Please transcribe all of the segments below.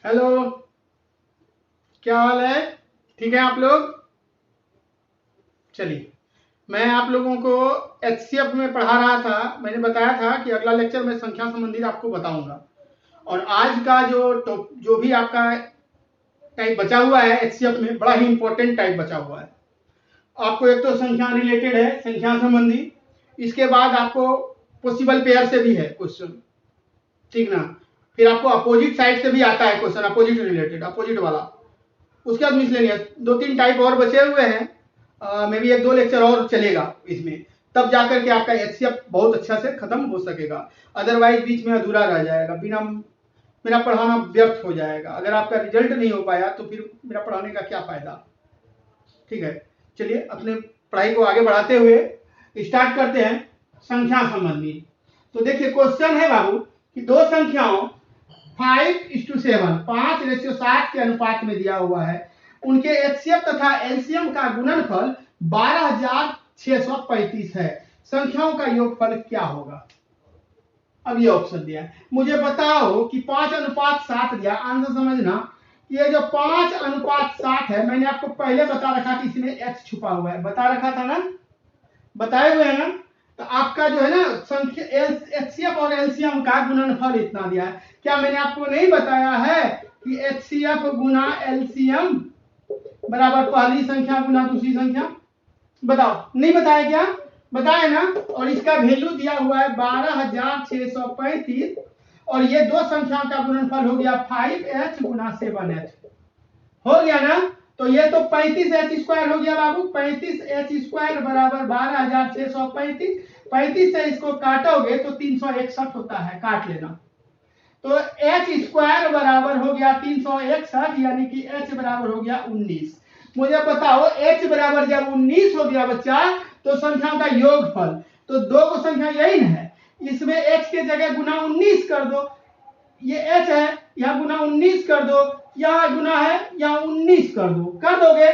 Hello, क्या हाल है? ठीक है आप लोग? चलिए, मैं आप लोगों को एचसीएफ में पढ़ा रहा था। मैंने बताया था कि अगला लेक्चर में संख्या संबंधित आपको बताऊंगा। और आज का जो भी आपका टाइप बचा हुआ है एचसीएफ में, बड़ा ही इंपॉर्टेंट टाइप बचा हुआ है। आपको एक तो संख्या रिलेटेड है, संख्या संबंधी। इसके बाद आपको पॉसिबल पेयर से भी है क्वेश्चन, ठीक ना। फिर आपको अपोजिट साइड से भी आता है क्वेश्चन, अपोजिट रिलेटेड, अपोजिट वाला। उसके बाद मिसलेनियस, 2-3 टाइप और बचे हुए हैं। मे बी 1-2 लेक्चर और चलेगा इसमें, तब जाकर के आपका एचसीएफ बहुत अच्छा से खत्म हो सकेगा। अदरवाइज बीच में अधूरा रह जाएगा, बिना मेरा पढ़ाना व्यर्थ हो जाएगा। अगर आपका रिजल्ट नहीं हो पाया तो फिर मेरा पढ़ाने का क्या फायदा। ठीक है, चलिए अपने पढ़ाई को आगे बढ़ाते हुए स्टार्ट करते हैं संख्या संबंधी। तो देखिए क्वेश्चन है बाबू कि दो संख्याओं 5:7 5:7 के अनुपात में दिया हुआ है, उनके एचसीएफ तथा एलसीएम का गुणनफल 12,635 है। संख्याओं का योगफल क्या होगा? अब ये ऑप्शन दिया है, मुझे बताओ कि 5:7 दिया। आंसर समझना, ये जो 5:7 है, मैंने आपको पहले बता रखा कि इसमें x छुपा हुआ है, बता रखा था ना, बताए हुए हैं ना। तो आपका जो है ना संख्या एचसीएफ और एलसीएम का गुणनफल इतना दिया है। क्या मैंने आपको नहीं बताया है कि एचसीएफ गुना एलसीएम बराबर पहली संख्या गुना दूसरी संख्या? बताओ, नहीं बताया क्या? बताए ना। और इसका वैल्यू दिया हुआ है 12,635, और ये दो संख्याओं का गुणनफल हो गया 5h गुना 7h, हो गया ना। तो ये तो 35h² हो गया बाबू। 35h² बराबर 12,635। 35 से इसको काटोगे तो 361 होता है, काट लेना। तो h² बराबर हो गया 361, यानी कि h बराबर हो गया 19। मुझे बताओ h बराबर जब 19 हो गया बच्चा, तो संख्याओं का योगफल, तो दो को संख्या यही ना है, इसमें h के जगह गुना 19 कर दो। ये h है, यहाँ गुना 19 कर दो, यहाँ गुना है, यहाँ 19 कर दो, कर दोगे।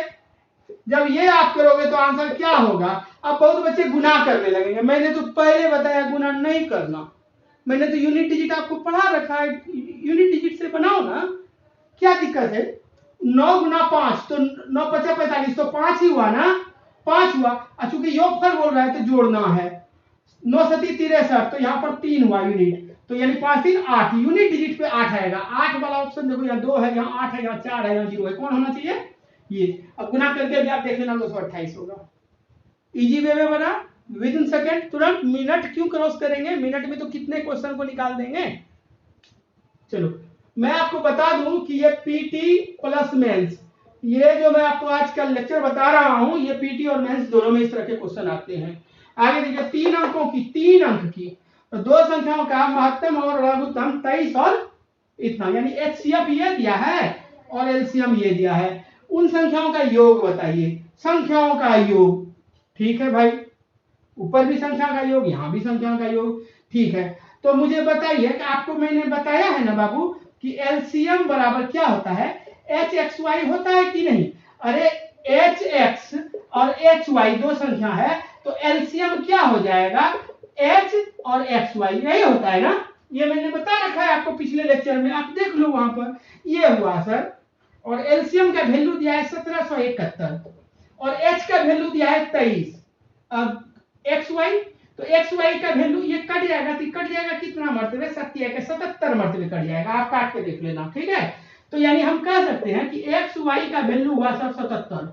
जब ये आप करोगे तो आंसर क्या होगा? अब बहुत बच्चे गुना करने लगेंगे। मैंने तो पहले बताया गुना नहीं करना, मैंने तो यूनिट डिजिट आपको पढ़ा रखा है, यूनिट डिजिट से बनाओ ना, क्या दिक्कत है। 9 गुना 5 तो 9 5 45, तो 5 ही हुआ ना, 5 हुआ। चूंकि योगफल बोल रहा है तो जोड़ना है। 9 7 63, तो यहाँ पर 3 हुआ यूनिट, तो यानी 5 3 8, यूनिट डिजिट पे 8 आएगा। 8 वाला ऑप्शन देखो, यहाँ 2 है, यहाँ 8 है, यहाँ 4 है, यहाँ 0 है, कौन होना चाहिए? ये। अब गुना करके भी आप देख लेना, 228 होगा। इजी वे में बना, विद इन सेकेंड, तुरंत। मिनट क्यों क्रॉस करेंगे, मिनट में तो कितने क्वेश्चन को निकाल देंगे। चलो मैं आपको बता दूं कि ये पीटी प्लस मेंस, ये जो मैं आपको आज का लेक्चर बता रहा हूं, ये पीटी और मेंस दोनों में इस तरह के क्वेश्चन आते हैं। आगे देखिए 3 अंकों की, 3 अंक की, तो दो संख्याओं का महत्तम और लघुत्तम 23 और इतना, यानी एचसीएफ ये दिया है और एलसीएम ये दिया है। उन संख्याओं का योग बताइए, संख्याओं का योग। ठीक है भाई, ऊपर भी संख्या का योग, यहां भी संख्या का योग, ठीक है। तो मुझे बताइए कि आपको मैंने बताया है ना बाबू कि एलसीएम बराबर क्या होता है, एच एक्स वाई होता है कि नहीं? अरे एच एक्स और एच वाई दो संख्या है, तो एलसीएम क्या हो जाएगा, एच और एक्स वाई, यही होता है ना। ये मैंने बता रखा है आपको पिछले लेक्चर में, आप देख लो वहां पर, ये हुआ सर। और एलसीएम का वैल्यू दिया है 1771, और एच का वैल्यू दिया है 23। अब एक्स वाई, तो एक्स वाई का वैल्यू ये कट जाएगा, तो कट जाएगा कितना मर्तबे, 77 मर्तबे कट जाएगा, आप काट के देख लेना, ठीक है। तो यानी हम कह सकते हैं कि एक्स वाई का वैल्यू हुआ सर 77,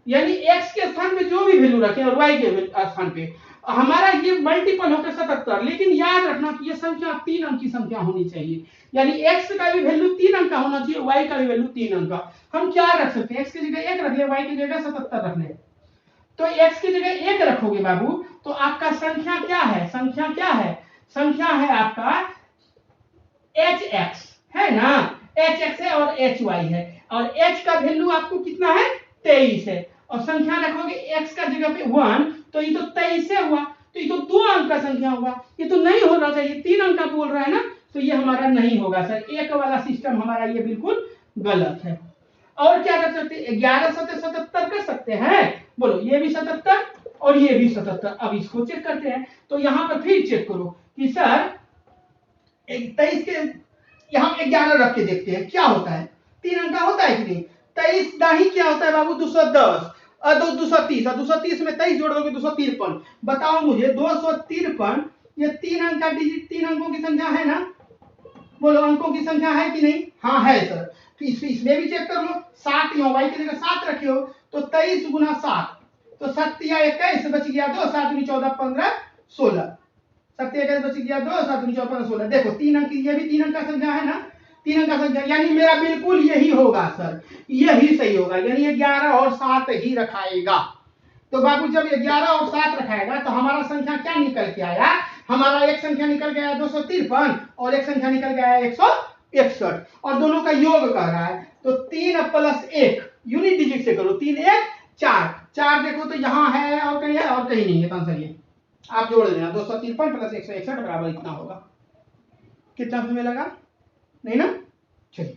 यानी एक्स के स्थान पे जो भी वैल्यू रखें और वाई के स्थान पे हमारा ये मल्टीपल होकर 77। लेकिन याद रखना कि ये संख्या 3 अंक की संख्या होनी चाहिए, यानी एक्स का भी वैल्यू 3 अंक का होना चाहिए, वाई का भी वैल्यू 3 अंक का। हम क्या रख सकते हैं, एक्स की जगह 1 रख ले, वाई की जगह 77 रख ले। तो x की जगह 1 रखोगे बाबू, तो आपका संख्या क्या है, संख्या क्या है, संख्या है आपका hx, है ना, hx है और hy है, और h का वैल्यू आपको कितना है, 23 है। और संख्या रखोगे x का जगह पे 1, तो ये तो 23 से हुआ, तो ये तो 2 अंक का संख्या होगा, ये तो नहीं होना चाहिए, 3 अंक का बोल रहा है ना, तो ये हमारा नहीं होगा सर, एक वाला सिस्टम हमारा ये बिल्कुल गलत है। और क्या कर सकते हैं, 11 7 77 कर सकते हैं, बोलो, ये भी 77 और ये भी 77। अब इसको चेक करते हैं, तो यहां पर फिर चेक करो कि सर 23 के यहाँ 11 रख के देखते हैं क्या होता है। 3 अंक का होता है कि नहीं। 23 दाही क्या होता है बाबू 210 और 230 और 230 में 23 जोड़ दोगे 253। बताओ मुझे 253 ये 3 अंक का डिजिट 3 अंकों की संख्या है ना। बोलो अंकों की संख्या है कि नहीं। हाँ है सर। तो इसमें भी चेक कर लो 7 यहाँ y की जगह 7 रखे हो तो 23 गुना 7 तो 7 या 21 बच गया 2 7 दूनी 14 15 16 7 21 बच गया 2 7 दूनी 14 15 16। देखो 3 अंक ये भी 3 अंक का संख्या है ना। 3 अंक का संख्या यानी मेरा बिल्कुल यही होगा सर। यही सही होगा यानी 11 और 7 ही रखाएगा। तो बाबू जब 11 और 7 रखाएगा तो हमारा संख्या क्या निकल के आया। हमारा एक संख्या निकल गया 253 और एक संख्या निकल गया 161 और दोनों का योग कर रहा है। तो 3 + 1 यूनिट डिजिट से करो 3 1 4 4 देखो तो यहाँ है और कहीं है और कहीं नहीं है। तो आंसर ये आप जोड़ देना 253 + 161 बराबर इतना होगा। कितना समय लगा नहीं ना। चलिए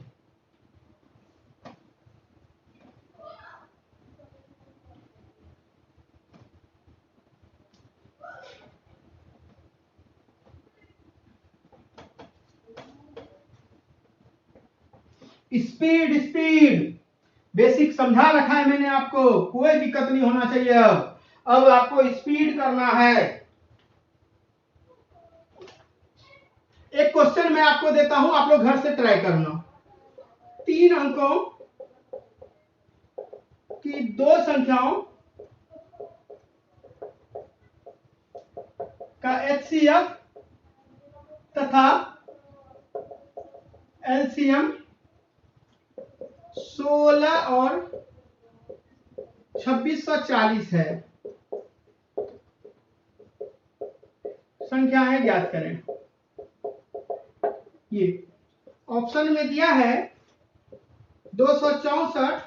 स्पीड स्पीड बेसिक समझा रखा है मैंने आपको। कोई दिक्कत नहीं होना चाहिए। अब आपको स्पीड करना है। एक क्वेश्चन मैं आपको देता हूं आप लोग घर से ट्राई करना। 3 अंकों की 2 संख्याओं का HCF तथा LCM 16 और 2640 है। संख्याएं ज्ञात करें। ये ऑप्शन में दिया है 264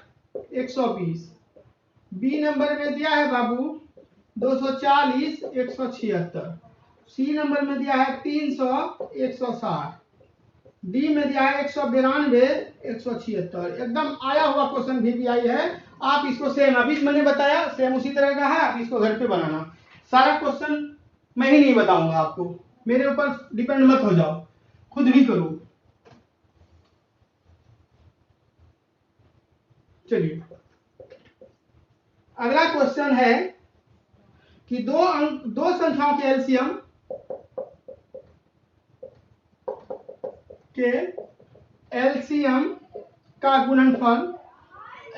120। बी नंबर में दिया है बाबू 240 176। सी नंबर में दिया है 300 160। डी में दिया है 192 176। एकदम आया हुआ क्वेश्चन भी आई है। आप इसको सेम अभी मैंने बताया सेम उसी तरह का है। आप इसको घर पे बनाना। सारा क्वेश्चन मैं ही नहीं बताऊंगा आपको। मेरे ऊपर डिपेंड मत हो जाओ खुद भी करो। चलिए अगला क्वेश्चन है कि दो संख्याओं के एलसीएम का गुणनफल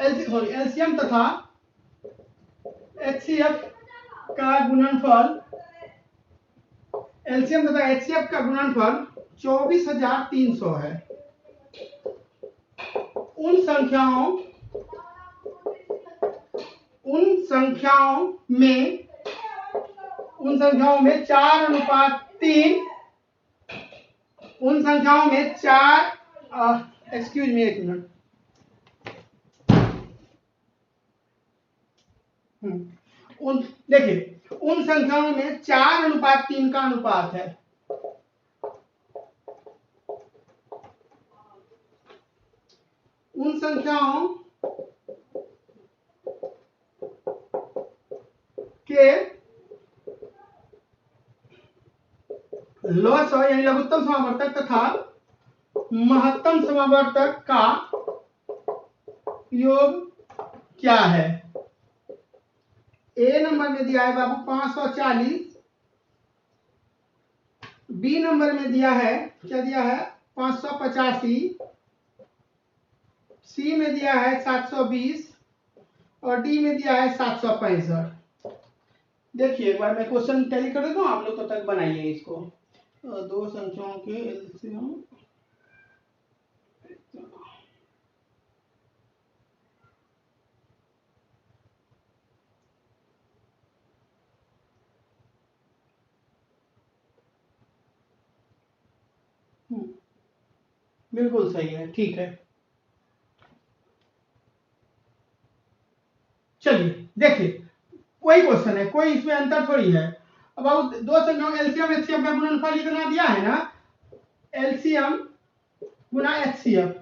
एलसीएम तथा एचसीएफ का गुणनफल एलसीएम तथा एचसीएफ का गुणनफल 24,300 है। उन संख्याओं में 4:3 उन संख्याओं में 4 एक्सक्यूज मी एक मिनट। देखिए उन संख्याओं में 4:3 का अनुपात है। उन संख्याओं के लॉस यानी लघुत्तम समावर्तक तथा महत्तम समावर्तक का योग क्या है। ए नंबर में दिया है बाबू 540। बी नंबर में दिया है क्या दिया है 585। सी में दिया है 720 और डी में दिया है 765। देखिए एक बार मैं क्वेश्चन टैली कर देता हूँ आप लोग तब तक बनाइए इसको। दो संख्याओं के एलसीएम बिल्कुल सही है ठीक है। चलिए देखिए कोई क्वेश्चन है कोई इसमें अंतर थोड़ी है। अब आप दो संख्याओं एलसीएम एचसीएफ का गुणनफल इतना दिया है ना। एलसीएम गुना एचसीएफ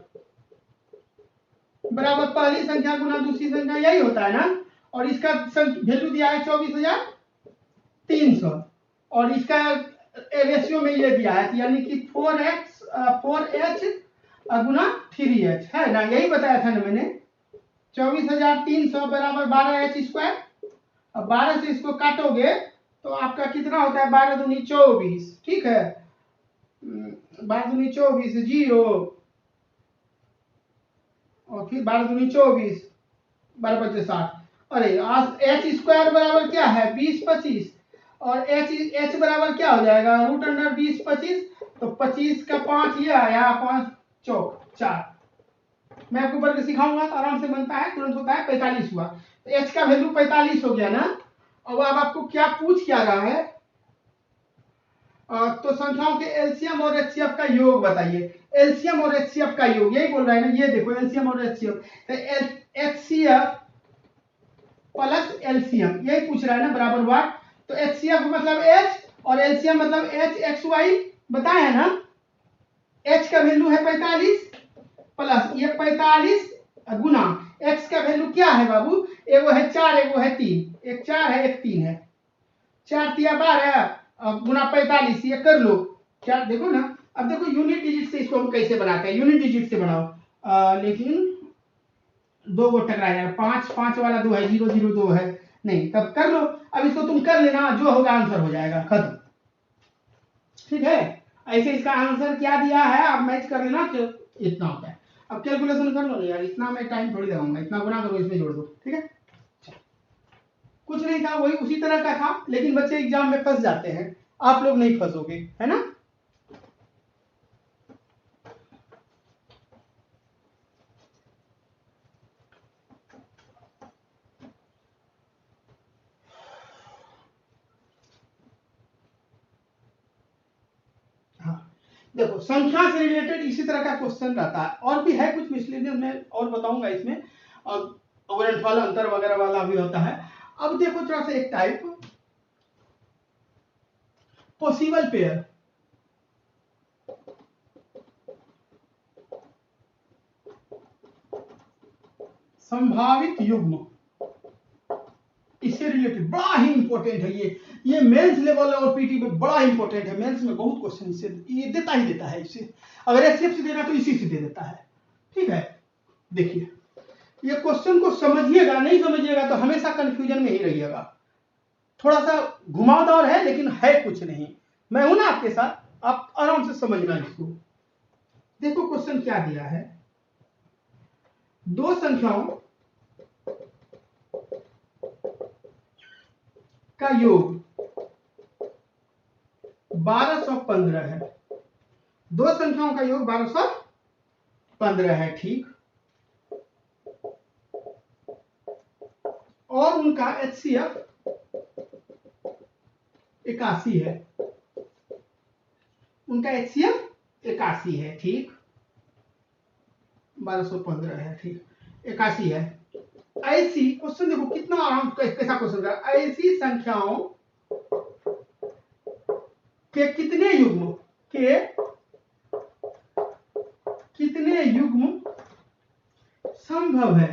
बराबर पहली संख्या गुना दूसरी संख्या यही होता है ना। और इसका वैल्यू दिया है 24,300 और इसका रेशियो में ये दिया है यानी कि 4H गुना 3h है ना, यही बताया था ना मैंने। 24,300 बराबर 12h²। अब 12 से इसको काटोगे तो आपका कितना होता है, 12 दूनी 24, ठीक है। 12 दूनी 24, 0, और फिर 12 दूनी 24, 12 पच्चीस 60। अरे h² बराबर क्या है, 20/25, और h बराबर क्या हो जाएगा, √20/25। तो 25 का 5 ये आया, 5 चौक 4। मैं आपको करके सिखाऊंगा तो आराम से बनता है, तुरंत होता है। 45 हुआ, तो h का वैल्यू 45 हो गया ना। अब आपको क्या पूछ क्या रहा है, तो संख्याओं के एलसीएम और एचसीएफ का योग बताइए। एलसीएम और एचसीएफ का योग, यही बोल रहा है ना, ये देखो एलसीएम और एचसीएफ। तो एचसीएफ प्लस एलसीएम, यही पूछ रहा है ना, बराबर वाट। तो एचसीएफ मतलब h और एलसीएम मतलब hxy, बताया है ना। h का वैल्यू है 45 प्लस ये 45 गुना x का वैल्यू क्या है बाबू, एगो है 4, एगो है 3, एक 4 है एक 3 है। 4 तिया 12 गुना 45, ये कर लो क्या, देखो ना। अब देखो यूनिट डिजिट से इसको हम कैसे बनाते हैं, यूनिट डिजिट से बनाओ। लेकिन दो को टकरा जाएगा, 5 वाला 2 है, 0 0 2 है, नहीं तब कर लो। अब इसको तुम कर लेना, जो होगा आंसर हो जाएगा, खत्म, ठीक है। ऐसे इसका आंसर क्या दिया है आप मैच कर लेना, तो इतना होता है। अब कैलकुलेशन कर लो ना यार, इतना मैं टाइम थोड़ी लगाऊंगा, इतना गुना करो इसमें जोड़ दो, ठीक है। कुछ नहीं था, वही उसी तरह का था, लेकिन बच्चे एग्जाम में फंस जाते हैं, आप लोग नहीं फंसोगे, है ना। हाँ देखो, संख्या से रिलेटेड इसी तरह का क्वेश्चन रहता है, और भी है कुछ मिसलेनियस में और बताऊंगा इसमें, गुणनफल अंतर वगैरह वाला भी होता है। अब देखो थोड़ा सा एक टाइप पॉसिबल पेयर, संभावित युग्म, इससे रिलेटेड बड़ा ही इंपॉर्टेंट है ये मेंस लेवल और पीटी में बड़ा इंपॉर्टेंट है। मेंस में बहुत क्वेश्चन इससे ये देता ही देता है, इससे अगर एसएफ से देगा तो इसी से दे देता है, ठीक है। देखिए ये क्वेश्चन को समझिएगा, नहीं समझिएगा तो हमेशा कंफ्यूजन में ही रहिएगा। थोड़ा सा घुमावदार है लेकिन है कुछ नहीं, मैं हूं ना आपके साथ, आप आराम से समझना इसको। देखो क्वेश्चन क्या दिया है, दो संख्याओं का योग 1215 है, दो संख्याओं का योग 1215 है, ठीक। और उनका एचसीएफ 81 है, उनका एचसीएफ 81 है, ठीक। 1215 है, ठीक, 81 है। ऐसी क्वेश्चन देखो कितना आराम कैसा क्वेश्चन है, ऐसी संख्याओं के कितने युग्म संभव है।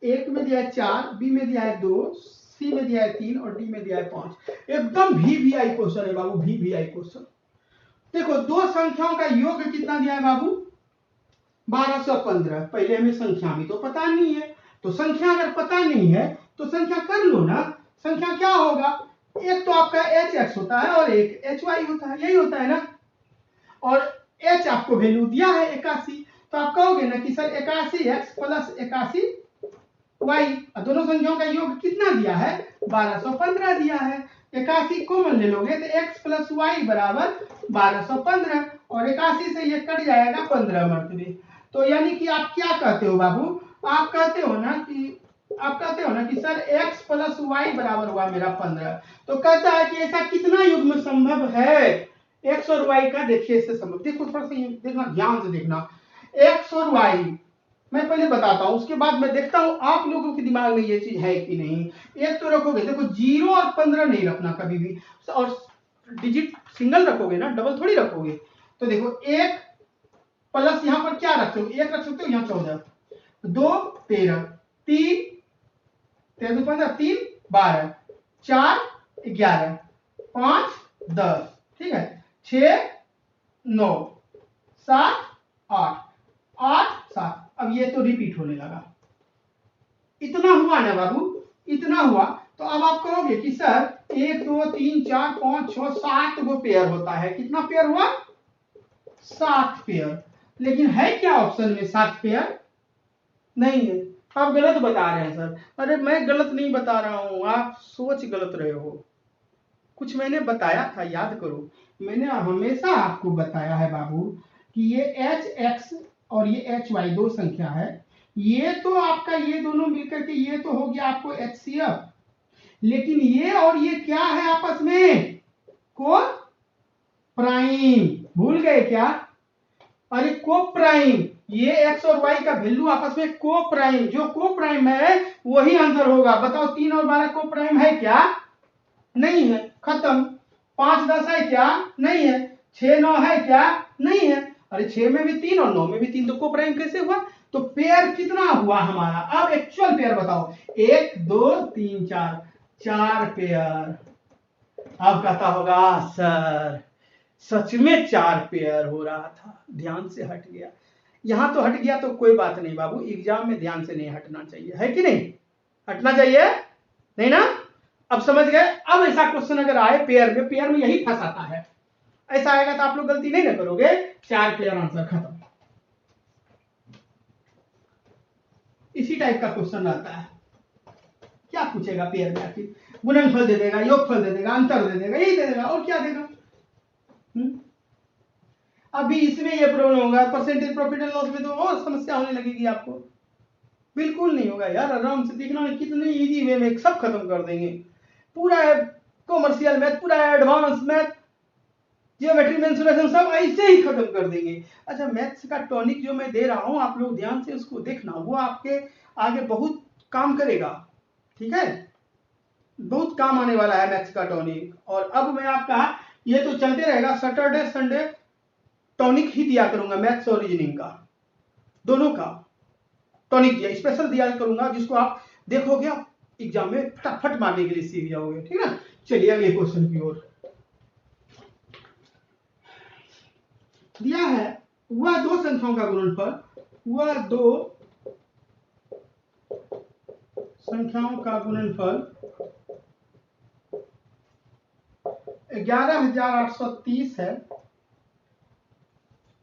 एक में दिया है 4, बी में दिया है 2, सी में दिया है 3 और डी में दिया है 5। एकदम VVI क्वेश्चन है बाबू, VVI क्वेश्चन। देखो दो संख्याओं का योग कितना दिया है बाबू, 1215। पहले हमें संख्या भी तो पता नहीं है, तो संख्या अगर पता नहीं है तो संख्या कर लो ना। संख्या क्या होगा, एक तो आपका hx होता है और एक hy होता है, यही होता है ना। और h आपको वैल्यू दिया है 81, तो आप कहोगे ना कि सर 81x प्लस 81y, दोनों संख्याओं का योग कितना दिया है, 1215 दिया है। 81 कॉमन ले लोगे तो x प्लस वाई बराबर 1215, और 81 से ये कट जाएगा 15 मरतबे। तो यानी कि आप क्या कहते हो बाबू, आप कहते हो ना कि सर x प्लस वाई बराबर हुआ मेरा 15। तो कहता है कि ऐसा कितना युग्म संभव है, x और y का। देखिए इससे संभव, देखो थोड़ा सा देखना, ध्यान से देखना। x और y मैं पहले बताता हूं, उसके बाद मैं देखता हूं आप लोगों के दिमाग में ये चीज है कि नहीं। एक तो रखोगे, देखो 0 और 15 नहीं रखना कभी भी, और डिजिट सिंगल रखोगे ना, डबल थोड़ी रखोगे। तो देखो एक प्लस यहां पर क्या रख सकते हो, एक रख सकते हो, यहां 14, 2 13, 3 13 15, 3 12, 4 11, 5 10, ठीक है, 6 9 7 8 8 7। अब ये तो रिपीट होने लगा। इतना हुआ ना बाबू, इतना हुआ। तो अब आप कहोगे कि सर 1 2 3 4 5 6 7 गो पेयर होता है। कितना पेयर हुआ? 7 पेयर। लेकिन है क्या ऑप्शन में 7 पेयर? नहीं है। आप गलत बता रहे हैं सर। अरे मैं गलत नहीं बता रहा हूं, आप सोच गलत रहे हो। कुछ मैंने बताया था, याद करो। मैंने हमेशा आपको बताया है बाबू कि ये एच एक्स और ये एच वाई दो संख्या है। ये तो आपका ये दोनों मिलकर के ये तो हो गया आपको एच सी एफ। लेकिन ये और ये क्या है आपस में? को प्राइम। भूल गए क्या? अरे को प्राइम। ये एक्स और वाई का वैल्यू आपस में को प्राइम। जो को प्राइम है वही आंसर होगा। बताओ 3 और 12 को प्राइम है क्या? नहीं है, खत्म। 5 10 है क्या? नहीं है। 6 9 है क्या? नहीं है। अरे 6 में भी 3 और 9 में भी 3, तो को प्राइम कैसे हुआ? तो पेयर कितना हुआ हमारा? अब एक्चुअल पेयर बताओ। 1 2 3 4, 4 पेयर। अब कहता होगा सर सच में 4 पेयर हो रहा था, ध्यान से हट गया। यहां तो हट गया तो कोई बात नहीं बाबू, एग्जाम में ध्यान से नहीं हटना चाहिए, है कि नहीं? हटना चाहिए नहीं ना? अब समझ गए। अब ऐसा क्वेश्चन अगर आए पेयर में यही फंसाता है। ऐसा आएगा तो आप लोग गलती नहीं ना करोगे। 4 पेयर, आंसर खत्म। इसी टाइप का क्वेश्चन आता है। क्या पूछेगा पेयर में? आखिर गुणनफल दे देगा, योगफल दे देगा, अंतर दे देगा, यही दे देगा, और क्या देगा? अभी इसमें ये प्रॉब्लम होगा, परसेंटेज प्रॉफिट एंड लॉस में तो और समस्या होने लगेगी आपको। बिल्कुल नहीं होगा यार, आराम से देखना, कितने इजी वे में सब खत्म कर देंगे। पूरा कॉमर्शियल मैथ, पूरा एडवांस मैथ, जियोमेट्री, मेंसुरेशन सब ऐसे ही खत्म कर देंगे। अच्छा, मैथ्स का टॉनिक जो मैं दे रहा हूं, आप लोग ध्यान से उसको देखना, वो आपके आगे बहुत काम करेगा। ठीक है, बहुत काम आने वाला है मैथ्स का टॉनिक। और अब मैं आपका ये तो चलते रहेगा, सैटरडे संडे टॉनिक ही दिया करूंगा, मैथ्स और रीजनिंग का दोनों का टॉनिक दिया, स्पेशल दिया करूंगा, जिसको आप देखोगे आप एग्जाम में फटाफट मारने के लिए सीख जाओगे। ठीक है, चलिए अगले क्वेश्चन की ओर। दिया है वह दो संख्याओं का गुणनफल, वह दो संख्याओं का गुणनफल 11,830 है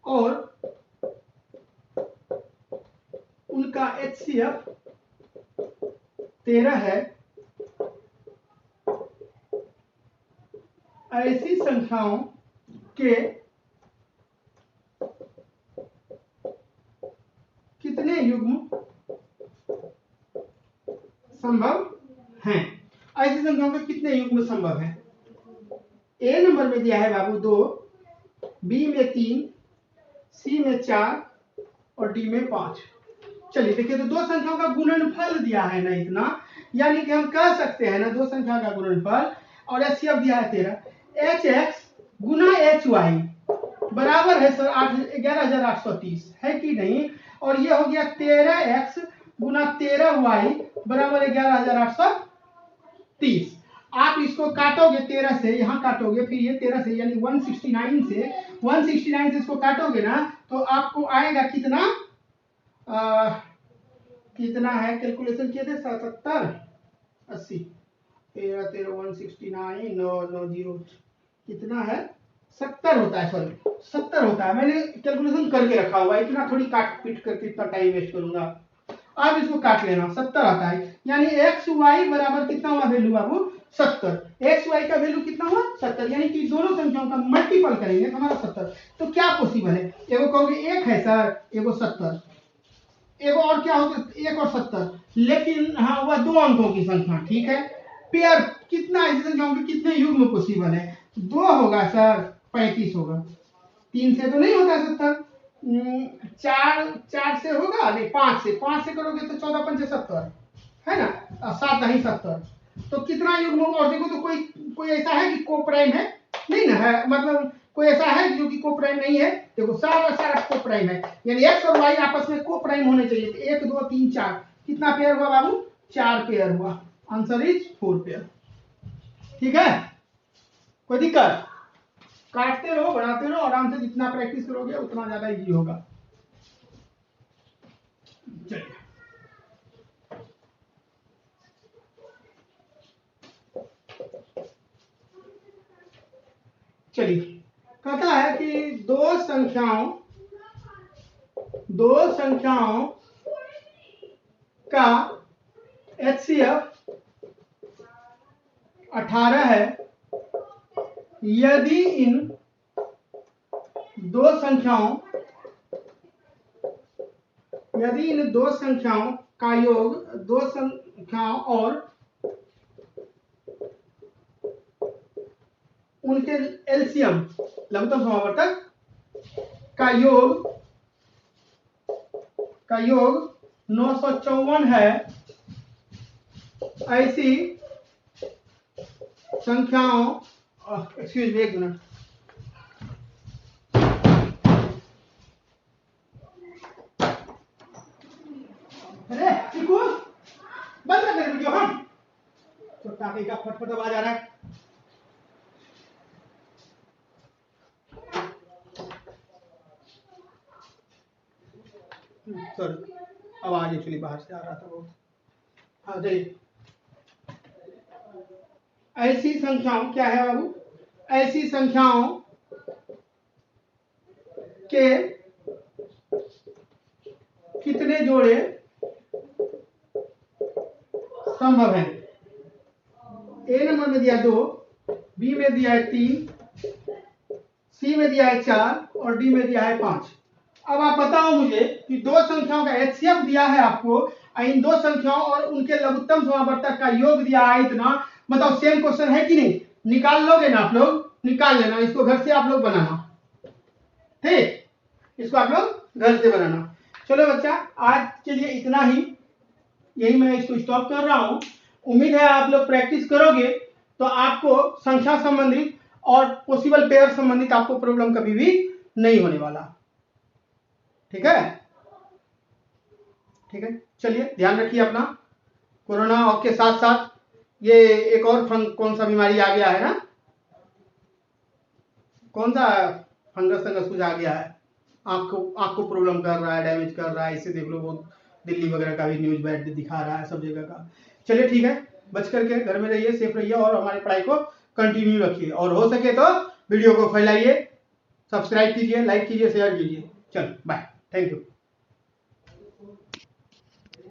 और उनका एचसीएफ 13 है। ऐसी संख्याओं के कितने युग्म संभव हैं? ऐसी संख्याओं के कितने युग्म संभव हैं? ए नंबर में दिया है बाबू 2, बी में 3, सी में 4 और डी में 5। चलिए देखिए, तो दो संख्याओं का गुणनफल दिया है ना इतना, यानी कि हम कह सकते हैं ना दो संख्या का गुणनफल, और एचसीएफ दिया है 13, एच एक्स गुना एच वाई बराबर है सर 11,830, है कि नहीं? और ये हो गया 13x गुना 13y बराबर 11,830। आप इसको काटोगे 13 से, यहां काटोगे, फिर ये 13 से यानी 169 से इसको काटोगे ना, तो आपको आएगा कितना? कितना है? कैलकुलेशन किए थे 77 80 13 13 169 9 9 0 कितना है? 70 होता है, सॉरी 70 होता है। मैंने कैलकुलेशन करके रखा हुआ है, इतना थोड़ी काट पीट करके इतना टाइम वेस्ट करूंगा। आप इसको काट लेना, 70 आता है। यानी एक्स वाई बराबर कितना हुआ वैल्यू बाबू? 70। एक्स वाई का वैल्यू कितना हुआ? 70। यानी कि दोनों संख्याओं का मल्टीपल करेंगे तो हमारा 70। तो क्या पॉसिबल है? एगो कहोगे 1 है सर, एगो 70, एगो और क्या होगा? 1 और 70। लेकिन हाँ, वह दो अंकों की संख्या, ठीक है। पेयर कितना, ऐसी संख्याओं के कितने युग्म पॉसिबल है? 2 होगा सर, 35 होगा। 3 से तो नहीं होता 70, 4 से होगा नहीं, 5 से करोगे तो 14 5 70 है ना, 7 नहीं 70। तो कितना युग्म होगा? और देखो तो कोई ऐसा है कि को प्राइम है? नहीं ना है, मतलब कोई ऐसा है जो कि को प्राइम नहीं है? देखो सारा को प्राइम है, यानी एक्स और वाई आपस में को प्राइम होने चाहिए। 1 2 3 4 कितना पेयर हुआ बाबू? 4 पेयर हुआ। Answer is 4 pair. ठीक है, कोई दिक्कत? काटते रहो, बढ़ाते रहो, आराम से जितना प्रैक्टिस करोगे उतना ज्यादा इजी होगा। चलिए चलिए, कहता है कि दो संख्याओं का HCF 18 है यदि इन दो संख्याओं का योग दो संख्याओं और उनके एलसीएम लघुत्तम समावर्तक का योग 954 है, ऐसी संख्याओं, एक्सक्यूज मी, एक मिनट, अरे चिकू बंद कर दे वीडियो। हम तो टाके का फटफट आवाज आ रहा है। सॉरी, आवाज एक्चुअली बाहर से आ रहा था बहुत। हाँ चलिए, ऐसी संख्याओं क्या है बाबू, ऐसी संख्याओं के कितने जोड़े संभव है? ए नंबर में दिया 2, बी में दिया है 3, सी में दिया है 4 और डी में दिया है 5। अब आप बताओ मुझे कि दो संख्याओं का HCF दिया है आपको, इन दो संख्याओं और उनके लघुत्तम समावर्तक का योग दिया है इतना। बताओ सेम क्वेश्चन है कि नहीं? निकाल लोगे ना आप लोग? निकाल लेना, इसको घर से आप लोग बनाना, ठीक, इसको आप लोग घर से बनाना। चलो बच्चा, आज के लिए इतना ही, यही मैं इसको स्टॉप कर रहा हूं। उम्मीद है आप लोग प्रैक्टिस करोगे तो आपको संख्या संबंधित और पॉसिबल पेयर संबंधित आपको प्रॉब्लम कभी भी नहीं होने वाला। ठीक है, ठीक है, चलिए ध्यान रखिए अपना। कोरोना के साथ साथ ये एक और कौन सा बीमारी आ गया है ना, कौन सा फंगस कुछ आ गया है, आंख को प्रॉब्लम कर रहा है, डैमेज कर रहा है। इसे देख लो, बहुत दिल्ली वगैरह का भी न्यूज बैड दिखा रहा है, सब जगह का। चलिए ठीक है, बच करके घर में रहिए, सेफ रहिए और हमारी पढ़ाई को कंटिन्यू रखिए, और हो सके तो वीडियो को फैलाइए, सब्सक्राइब कीजिए, लाइक कीजिए, शेयर कीजिए। चलो बाय, थैंक यू।